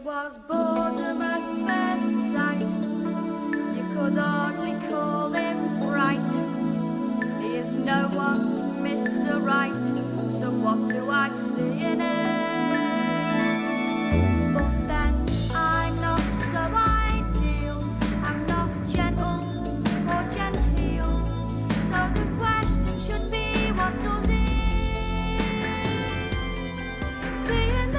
was boredom at first sight. You could hardly call him bright. He is no one's Mr. Right. So what do I see in him? But then I'm not so ideal. I'm not gentle or genteel. So the question should be, what does he see in me?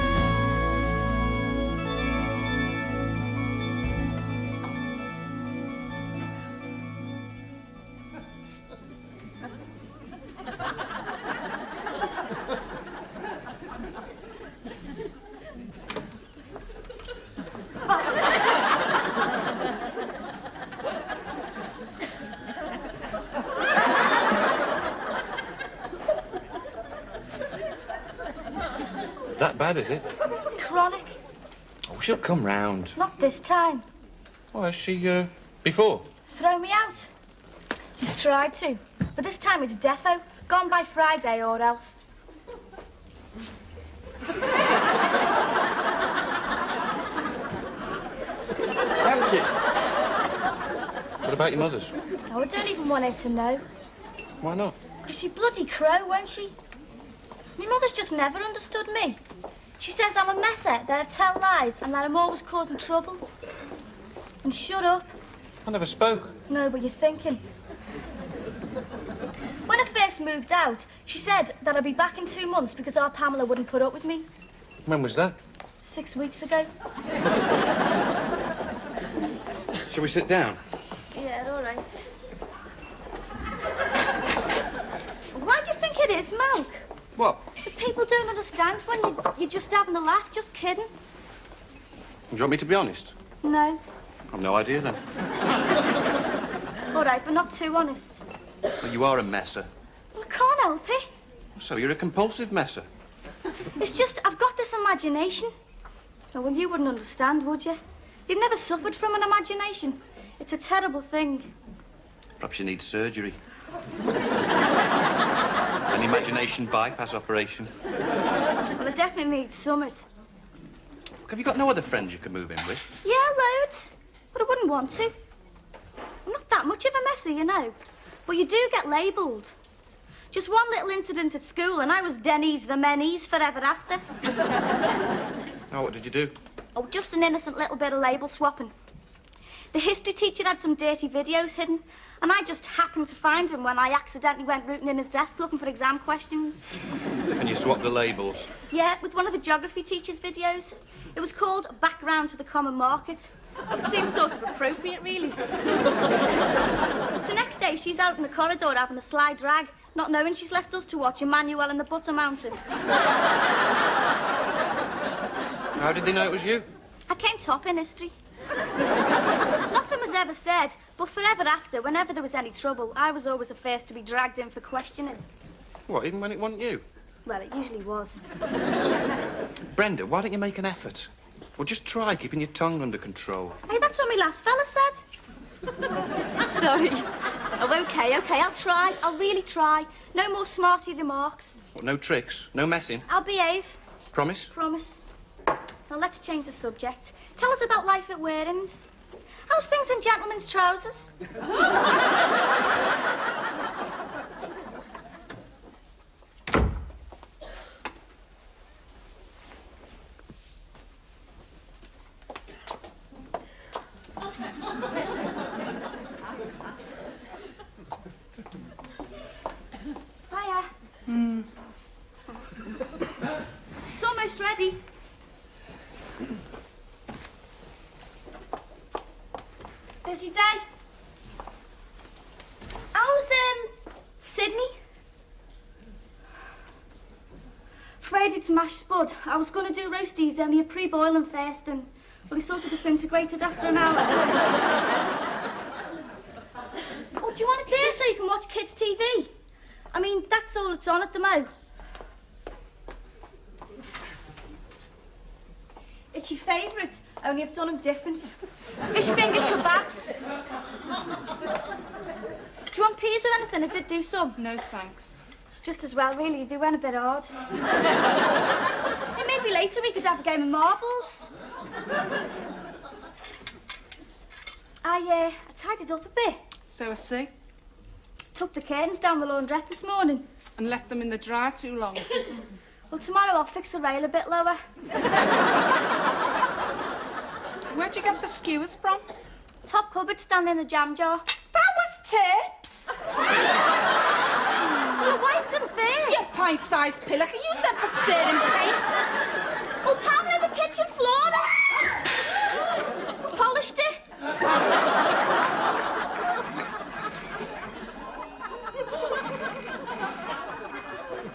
That bad, is it? Chronic. Oh, she'll come round. Not this time. Why, is she, before? Throw me out. She's tried to, but this time it's defo. Gone by Friday or else. Empty. What about your mother's? Oh, I don't even want her to know. Why not? Because she bloody crow, won't she? My mother's just never understood me. She says I'm a messer, that I tell lies, and that I'm always causing trouble. And shut up. I never spoke. No, but you're thinking. When I first moved out, she said that I'd be back in 2 months because our Pamela wouldn't put up with me. When was that? 6 weeks ago. Shall we sit down? Yeah, all right. Why do you think it is, Malk? What? That people don't understand when you're just having a laugh, just kidding. Do you want me to be honest? No. I've no idea then. All right, but not too honest. Well, you are a messer. Well, I can't help it. So you're a compulsive messer. It's just, I've got this imagination. Oh, well, you wouldn't understand, would you? You've never suffered from an imagination. It's a terrible thing. Perhaps you need surgery. An imagination bypass operation. Well, I definitely need summit. Look, have you got no other friends you can move in with? Yeah, loads. But I wouldn't want to. I'm not that much of a messer, you know. But you do get labelled. Just one little incident at school and I was Denny's the Menny's forever after. Oh, what did you do? Oh, just an innocent little bit of label swapping. The history teacher had some dirty videos hidden, and I just happened to find them when I accidentally went rooting in his desk looking for exam questions. And you swapped the labels? Yeah, with one of the geography teacher's videos. It was called Background to the Common Market. It seems sort of appropriate, really. So next day, she's out in the corridor having a sly drag, not knowing she's left us to watch Emmanuel and the Butter Mountain. How did they know it was you? I came top in history. Nothing was ever said, but forever after, whenever there was any trouble, I was always the first to be dragged in for questioning. What, even when it wasn't you? Well, it usually was. Brenda, why don't you make an effort? Or just try keeping your tongue under control. Hey, that's what my last fella said. Sorry. Oh, OK, I'll try. I'll really try. No more smarty remarks. What, no tricks? No messing? I'll behave. Promise? Promise. Now, let's change the subject. Tell us about life at Waring's. How's things in gentlemen's trousers? Hiya. It's almost ready. Busy day. How's, Sydney? Afraid it's mashed spud. I was going to do roasties, only a pre-boiling first, and, well, he sort of disintegrated after an hour. Oh, do you want it there so you can watch kids' TV? I mean, that's all it's on at the mo. It's your favourite, only I've done them different. Fish finger kebabs. Do you want peas or anything? I did do some. No, thanks. It's just as well, really. They went a bit hard. Maybe later we could have a game of marbles. I tidied up a bit. So I see. Took the curtains down the laundrette this morning. And left them in the dryer too long. Well, tomorrow I'll fix the rail a bit lower. Where'd you get the skewers from? Top cupboard standing in a jam jar. That was tips! Well, I wiped them first. You pint-sized pillow, can use them for stirring paint. Oh, Pamela, the kitchen floor. Polished it.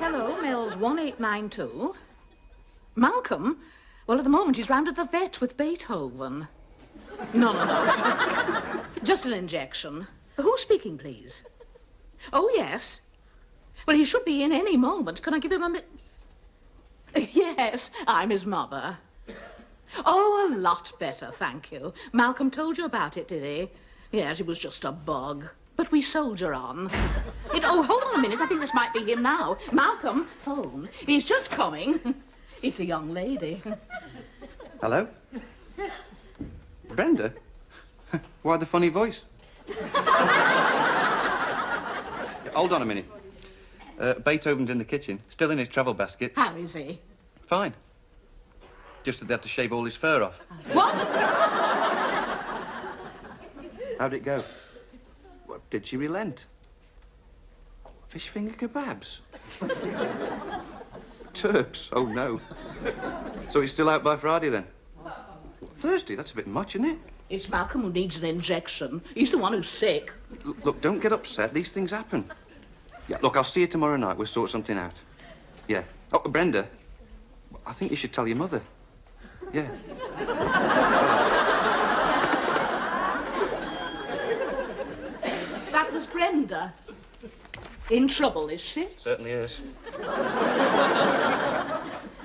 Hello, Mills 1892. Malcolm? Well, at the moment he's round at the vet with Beethoven. No. Just an injection. Who's speaking, please? Oh, yes. Well, he should be in any moment. Can I give him a Yes, I'm his mother. Oh, a lot better, thank you. Malcolm told you about it, did he? Yes, it was just a bug. But we soldier on. Oh, hold on a minute. I think this might be him now. Malcolm, phone. He's just coming. It's a young lady. Hello? Brenda? Why the funny voice? Hold on a minute. Beethoven's in the kitchen, still in his travel basket. How is he? Fine. Just that they had to shave all his fur off. What? How'd it go? What, did she relent? Fish finger kebabs? Turps? Oh, no. So he's still out by Friday, then? Thursday? That's a bit much, isn't it? It's Malcolm who needs an injection. He's the one who's sick. Look, don't get upset. These things happen. Yeah, look, I'll see you tomorrow night. We'll sort something out. Yeah. Oh, Brenda, I think you should tell your mother. Yeah. That was Brenda. In trouble, is she? Certainly is.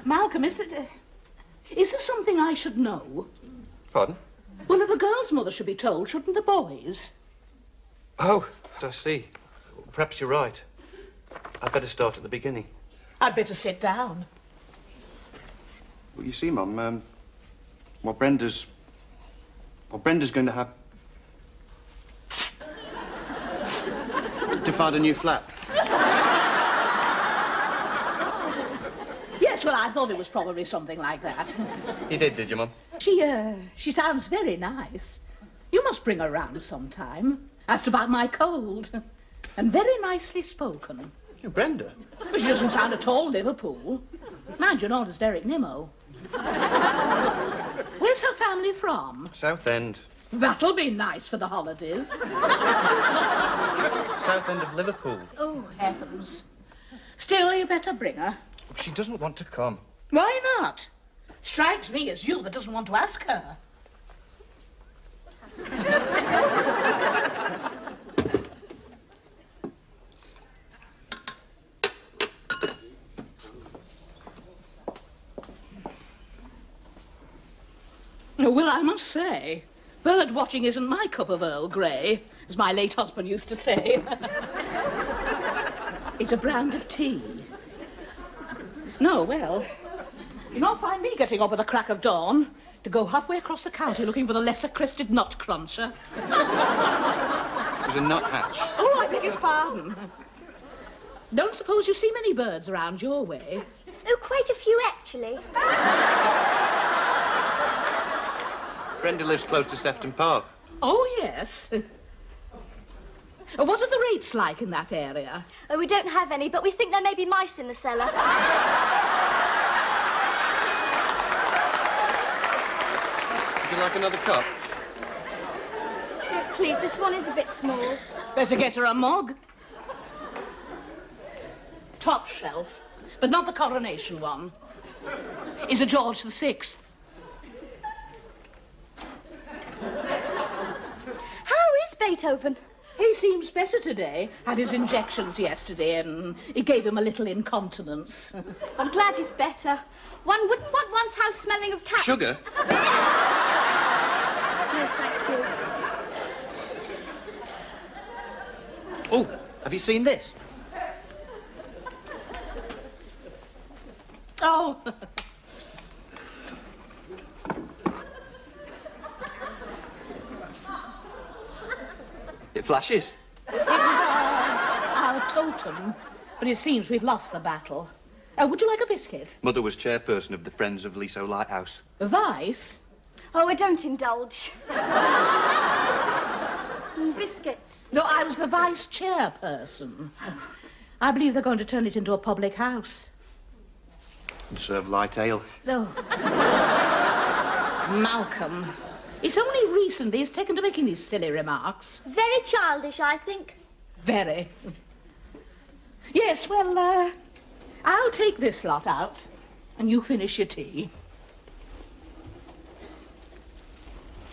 Malcolm, is there something I should know? Pardon? Well, if the girl's mother should be told, shouldn't the boys? Oh, I see. Perhaps you're right. I'd better start at the beginning. I'd better sit down. Well, you see, Mum, Brenda's going to have to find a new flat. Yes, well, I thought it was probably something like that. You did you, Mum? She sounds very nice. You must bring her round sometime. Asked about my cold. And very nicely spoken. You, Brenda? But she doesn't sound at all Liverpool. Mind you, nor does Derek Nimmo. Where's her family from? Southend. That'll be nice for the holidays. Southend of Liverpool. Oh, heavens. Still, you better bring her. She doesn't want to come. Why not? Strikes me as you that doesn't want to ask her. Well, I must say, bird watching isn't my cup of Earl Grey, as my late husband used to say. It's a brand of tea. No, well, you'll not find me getting up at the crack of dawn to go halfway across the county looking for the lesser-crested nut cruncher. It was a nuthatch. Oh, I beg his pardon. Don't suppose you see many birds around your way? Oh, quite a few, actually. Brenda lives close to Sefton Park. Oh, yes. What are the rates like in that area? Oh, we don't have any, but we think there may be mice in the cellar. Would you like another cup? Yes, please, this one is a bit small. Better get her a mug. Top shelf, but not the coronation one. Is a George VI. How is Beethoven? He seems better today. Had his injections yesterday and it gave him a little incontinence. I'm glad he's better. One wouldn't want one's house smelling of cat... Sugar? No, thank you. Oh, have you seen this? Oh, It flashes. it was our totem, but it seems we've lost the battle. Would you like a biscuit? Mother was chairperson of the Friends of Liso Lighthouse. Vice? Oh, I don't indulge. Biscuits. No, I was the vice chairperson. I believe they're going to turn it into a public house. And serve light ale. Oh. Malcolm. It's only recently he's taken to making these silly remarks. Very childish, I think. Very. Yes, well, I'll take this lot out, and you finish your tea.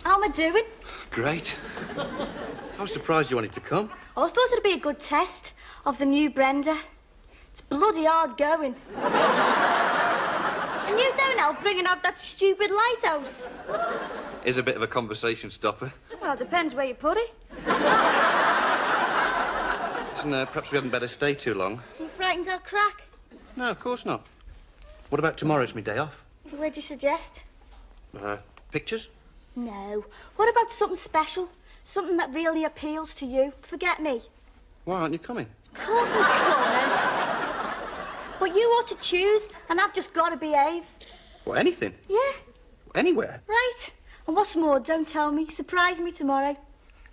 How am I doing? Great. I was surprised you wanted to come. Oh, I thought it'd be a good test of the new Brenda. It's bloody hard going. And you don't help bringing out that stupid lighthouse. Is a bit of a conversation stopper. Well, depends where you put it. Listen, perhaps we hadn't better stay too long. You frightened I'll crack? No, of course not. What about tomorrow? It's my day off. What'd you suggest? Pictures? No. What about something special? Something that really appeals to you? Forget me. Why aren't you coming? Of course I'm coming. But you ought to choose, and I've just got to behave. What, anything? Yeah, Anywhere? right. And what's more, don't tell me. Surprise me tomorrow.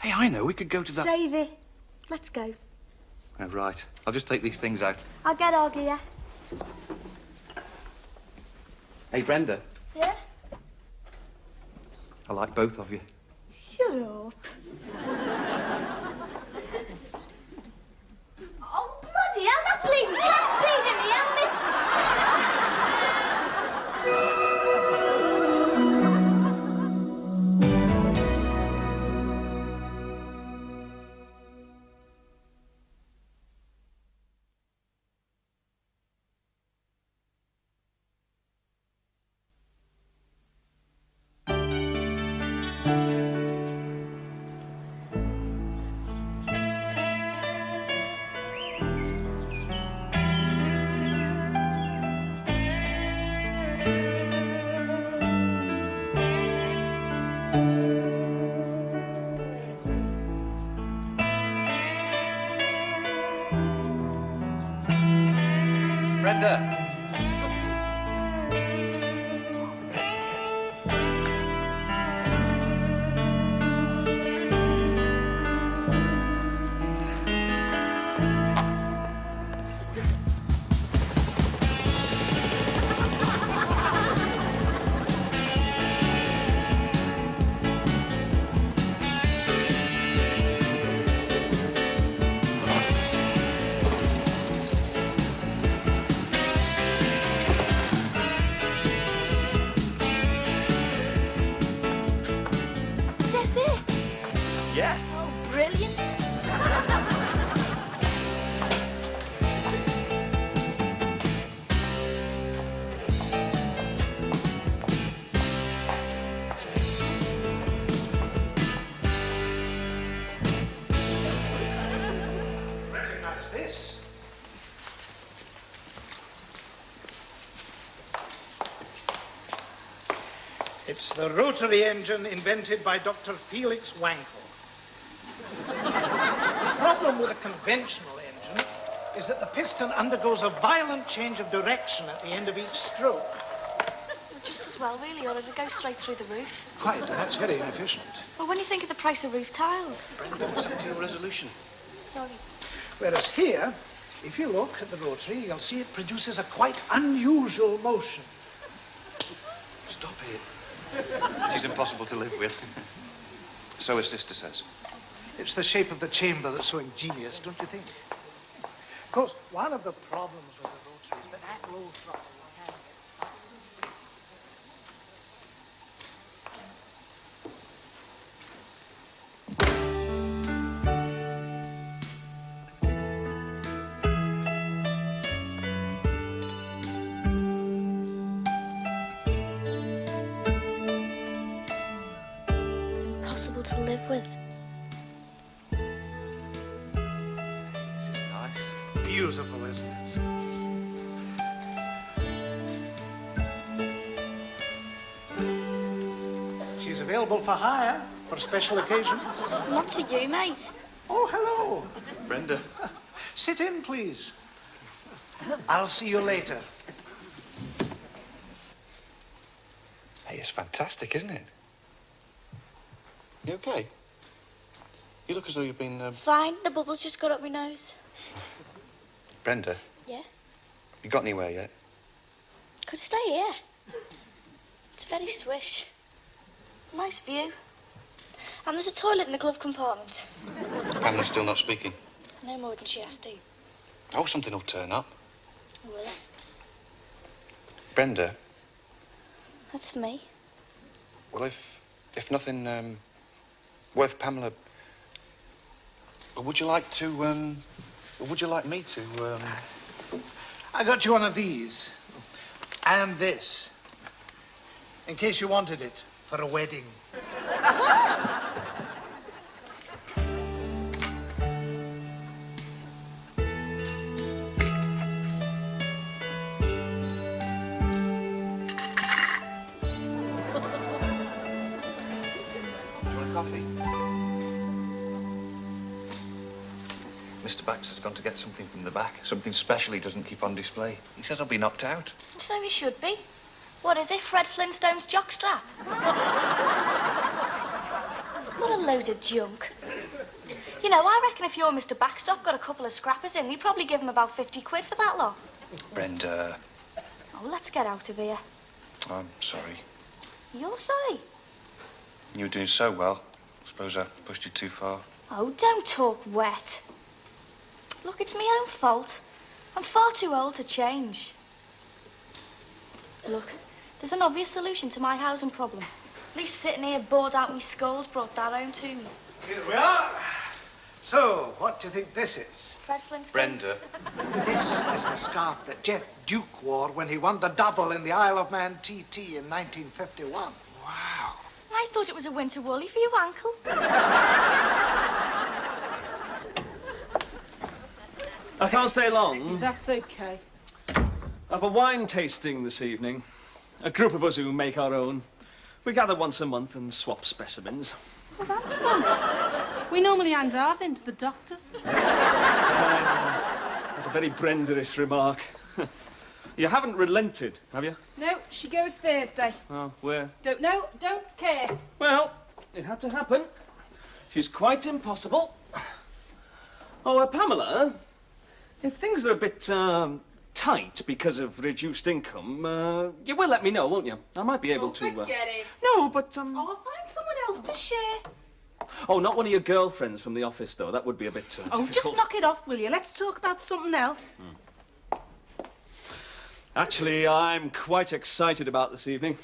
Hey, I know. We could go to that... Save it. Let's go. Oh, right. I'll just take these things out. I'll get our gear. Hey, Brenda. Yeah? I like both of you. Shut up. Oh, bloody hell, that bleeding cat's peed in my helmet. Brenda! Is this it? Yeah? Oh, brilliant. Recognize this? It's the rotary engine invented by Dr. Felix Wankel. The problem with a conventional engine is that the piston undergoes a violent change of direction at the end of each stroke. Just as well, really, or it'll go straight through the roof. Quite, and that's very inefficient. Well, when you think of the price of roof tiles. Brenda, what's up to your resolution? Sorry. Whereas here, if you look at the rotary, you'll see it produces a quite unusual motion. Stop it. She's impossible to live with. So her sister says. It's the shape of the chamber that's so ingenious, don't you think? Of course, one of the problems with the rotary is that at low throttle, you can get Impossible to live with. This is nice. beautiful, isn't it? available for hire for special occasions. Not to you, mate. Oh, hello. Brenda. Sit in, please. I'll see you later. Hey, it's fantastic, isn't it? You okay? You look as though you've been, Fine, the bubbles just got up my nose. Brenda, Yeah? you got anywhere yet? Could stay here. It's very swish. Nice view. And there's a toilet in the glove compartment. Pamela's still not speaking. No more than she has to. Oh, something will turn up. Will it? Brenda, That's me. well, if nothing, well, if Pamela... Would you like to, would you like me to, I got you one of these. And this. In case you wanted it for a wedding. Do you want a coffee? Mr. Baxter's gone to get something from the back. Something special he doesn't keep on display. He says I'll be knocked out. So he should be. What is it, Fred Flintstone's jockstrap? What a load of junk. You know, I reckon if your Mr. Backstop got a couple of scrappers in, you'd probably give him about 50 quid for that lot. Brenda, Oh, let's get out of here. I'm sorry. You're sorry? You were doing so well. Suppose I pushed you too far. Oh, don't talk wet. Look, it's my own fault. I'm far too old to change. Look, there's an obvious solution to my housing problem. At least sitting here bored out my skull's brought that home to me. Here we are. So, what do you think this is? Fred Flintstone. Brenda. This is the scarf that Jeff Duke wore when he won the double in the Isle of Man TT in 1951. Wow. I thought it was a winter woolly for your ankle. I can't stay long. That's okay. I've a wine tasting this evening. A group of us who make our own. We gather once a month and swap specimens. Well, that's funny. We normally hand ours in to the doctors. That's a very Brenderish remark. You haven't relented, have you? No, she goes Thursday. Oh, where? Don't know, don't care. Well, it had to happen. She's quite impossible. Oh, Pamela, if things are a bit, tight because of reduced income, you will let me know, won't you? I might be able to... Forget it. No, but, I'll find someone else to share. Oh, not one of your girlfriends from the office, though. That would be a bit, Oh, difficult. just knock it off, will you? Let's talk about something else. Actually, I'm quite excited about this evening.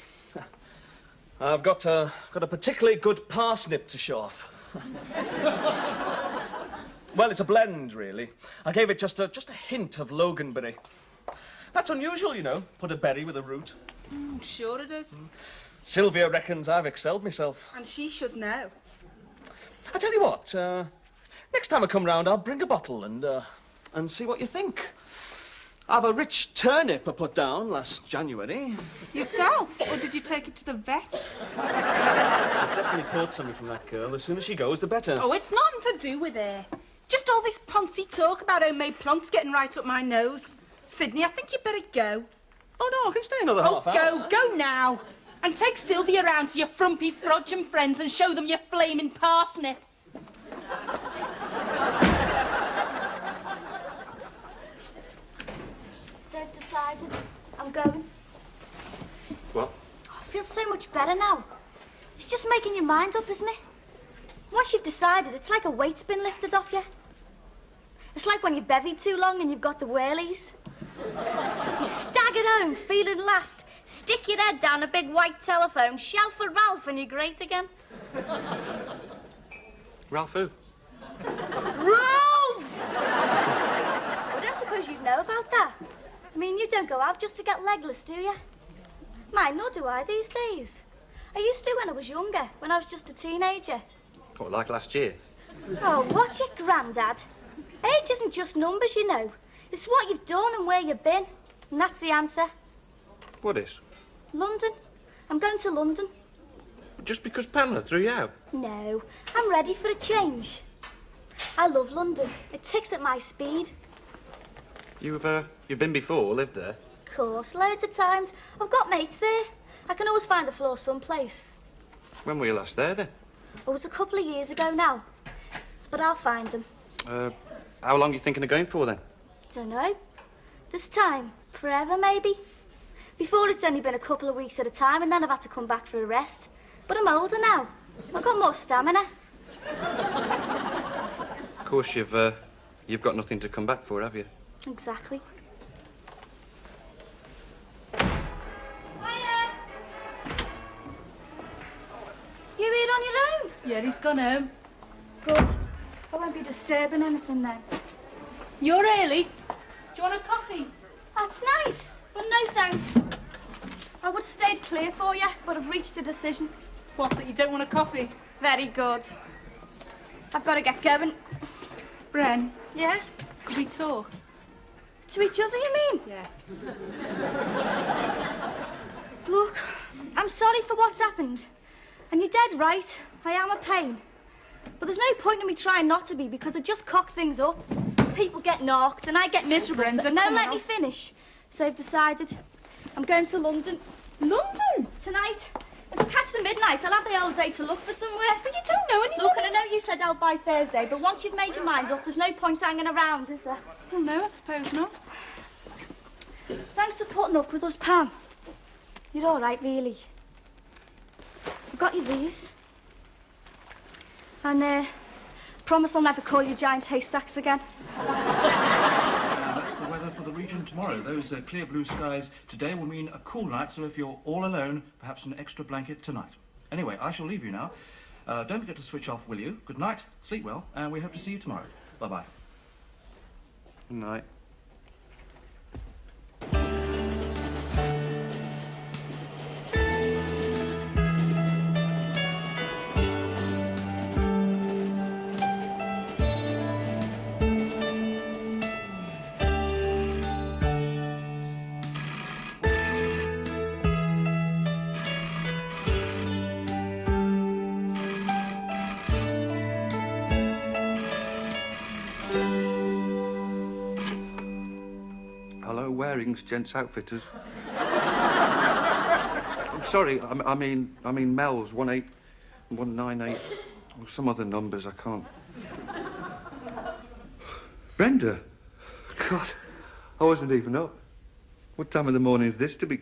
I've got a particularly good parsnip to show off. Well, it's a blend, really. I gave it just a hint of Loganberry. That's unusual, you know, put a berry with a root. I'm sure it is. Sylvia reckons I've excelled myself. And she should know. I tell you what, next time I come round, I'll bring a bottle and see what you think. I've a rich turnip I put down last January. Yourself? Or did you take it to the vet? I've definitely caught something from that girl. The sooner she goes, the better. Oh, it's nothing to do with her. It's just all this poncy talk about homemade plums getting right up my nose. Sydney, I think you better go. Oh, no, I can stay another Oh, half hour. go now. And take Sylvia round to your frumpy frodgem friends and show them your flaming parsnip. So I've decided I'm going. What? I feel so much better now. It's just making your mind up, isn't it? Once you've decided, it's like a weight's been lifted off you. It's like when you've bevied too long and you've got the whirlies. You staggered home, feeling last, stick your head down a big white telephone, shout for Ralph, and you're great again. Ralph who? Ralph! I don't suppose you'd know about that. I mean, you don't go out just to get legless, do you? Mine, nor do I these days. I used to when I was younger, when I was just a teenager. What, like last year? Oh, watch it, Grandad. Age isn't just numbers, you know. It's what you've done and where you've been. And that's the answer. What is? London. I'm going to London. Just because Pamela threw you out? No, I'm ready for a change. I love London. It ticks at my speed. You've been before, lived there? Of course, loads of times. I've got mates there. I can always find a floor someplace. When were you last there, then? It was a couple of years ago now. But I'll find them. How long are you thinking of going for, then? Don't know. This time, forever maybe. Before it's only been a couple of weeks at a time and then I've had to come back for a rest. But I'm older now. I've got more stamina. Of course, you've got nothing to come back for, have you? Exactly. You here on your own? Yeah, he's gone home. Good. I won't be disturbing anything then. You're early. Do you want a coffee? That's nice, but no thanks. I would have stayed clear for you, but I've reached a decision. What, that you don't want a coffee? Very good. I've got to get going. Bren, Yeah? could we talk? To each other, you mean? Yeah. Look, I'm sorry for what's happened. And you're dead right. I am a pain. But there's no point in me trying not to be because I just cock things up. People get knocked and I get miserable. Brenda, So, no, come let on. me finish. So I've decided I'm going to London London? tonight. If I catch the midnight, I'll have the whole day to look for somewhere. But you don't know anyone. Look, and I know you said out by Thursday, but once you've made your mind up, there's no point hanging around, is there? Well, no, I suppose not. Thanks for putting up with us, Pam. You're all right, really. I've got you these. And, promise I'll never call you giant haystacks again. That's the weather for the region tomorrow. Those clear blue skies today will mean a cool night, so if you're all alone, perhaps an extra blanket tonight. Anyway, I shall leave you now. Don't forget to switch off, will you? Good night, sleep well, and we hope to see you tomorrow. Bye-bye. Good night. Hello, Waring's Gents Outfitters. I'm sorry, I mean Mel's 18198. Or some other numbers, I can't. Brenda? God, I wasn't even up. What time of the morning is this to be?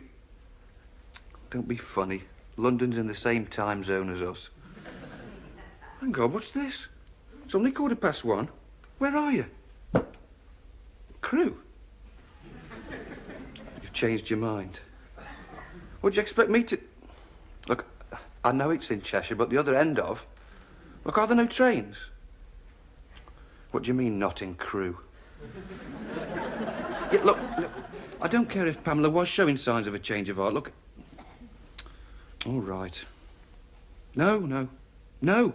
Don't be funny. London's in the same time zone as us. Thank God, what's this? It's only 1:15. Where are you? Crew? You've changed your mind. What do you expect me to... Look, I know it's in Cheshire, but the other end of... Look, are there no trains? What do you mean, not in Crewe? Yeah, look, I don't care if Pamela was showing signs of a change of heart. Look... All right. No.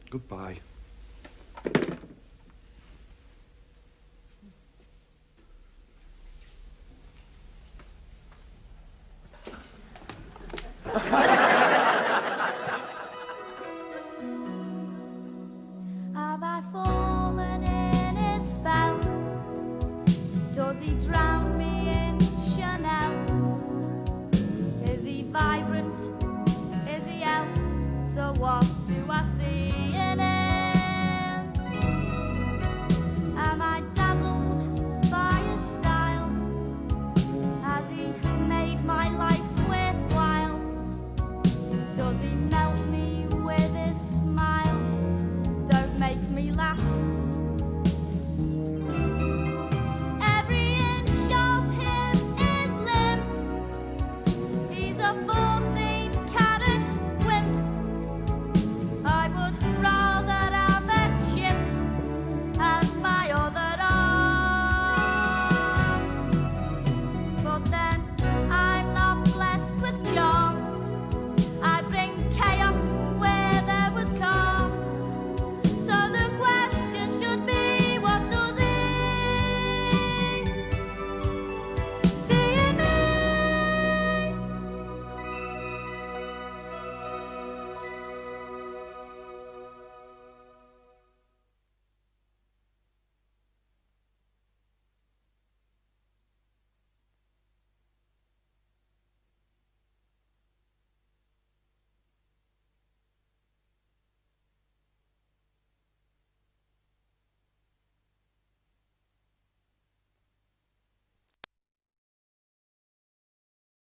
Goodbye.